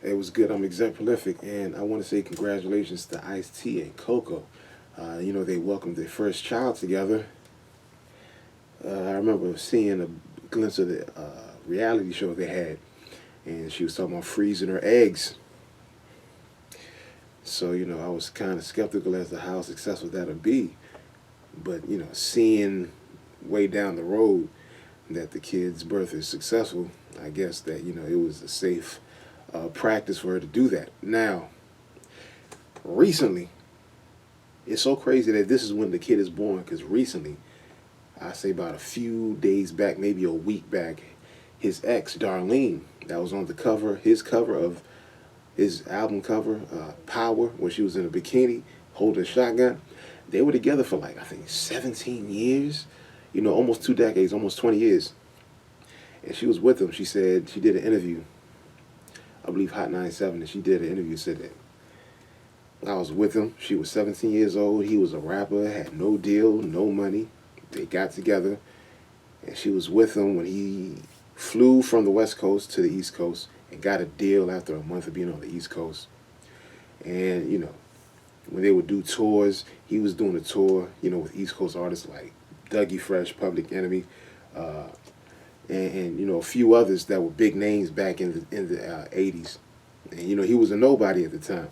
It was good. I'm Exec Prolific, and I want to say congratulations to Ice-T and Coco. They welcomed their first child together. I remember seeing a glimpse of the reality show they had, and she was talking about freezing her eggs. So, I was kind of skeptical as to how successful that'll be. But, seeing way down the road that the kid's birth is successful, I guess that, it was a safe practice for her to do that. Now, recently, it's so crazy that this is when the kid is born, because recently, I say about a few days back, maybe a week back, his ex, Darlene, that was on the cover, his cover of his album cover, Power, when she was in a bikini holding a shotgun, they were together for like, I think, 17 years, almost 2 decades, almost 20 years. And she was with him. She said, she did an interview, I believe Hot 97, and she did an interview, said that I was with him. She was 17 years old. He was a rapper, had no deal, no money. They got together, and she was with him when he flew from the West Coast to the East Coast and got a deal after a month of being on the East Coast. And, when they would do tours, he was doing a tour, with East Coast artists like Dougie Fresh, Public Enemy, and a few others that were big names back in the 80s. And, he was a nobody at the time.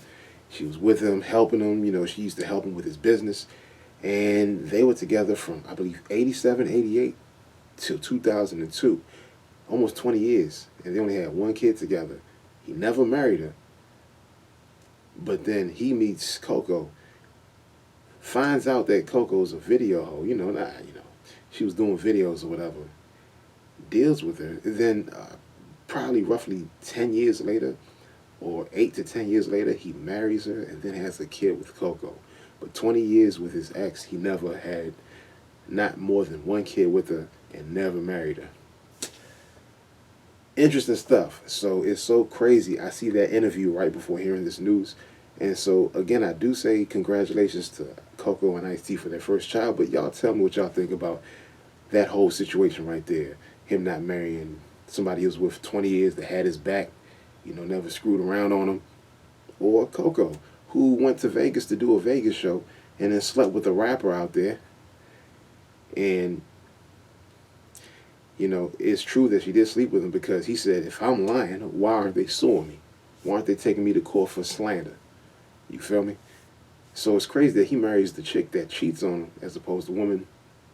She was with him, helping him. She used to help him with his business. And they were together from, I believe, 87, 88 till 2002. Almost 20 years. And they only had one kid together. He never married her. But then he meets Coco, finds out that Coco's a video hoe. She was doing videos or whatever. Deals with her. And then probably roughly 10 years later, or 8 to 10 years later, he marries her and then has a kid with Coco. But 20 years with his ex, he never had not more than one kid with her and never married her. Interesting stuff. So it's so crazy. I see that interview right before hearing this news. And so, again, I do say congratulations to Coco and Ice-T for their first child, but y'all tell me what y'all think about that whole situation right there. Him not marrying somebody he was with 20 years that had his back, never screwed around on him. Or Coco, who went to Vegas to do a Vegas show and then slept with a rapper out there. And, it's true that she did sleep with him, because he said, if I'm lying, why aren't they suing me? Why aren't they taking me to court for slander? You feel me? So it's crazy that he marries the chick that cheats on him, as opposed to the woman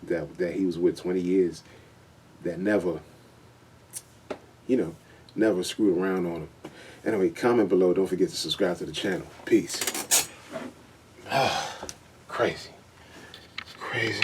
that he was with 20 years that never, never screwed around on him. Anyway, comment below. Don't forget to subscribe to the channel. Peace. Crazy. Crazy.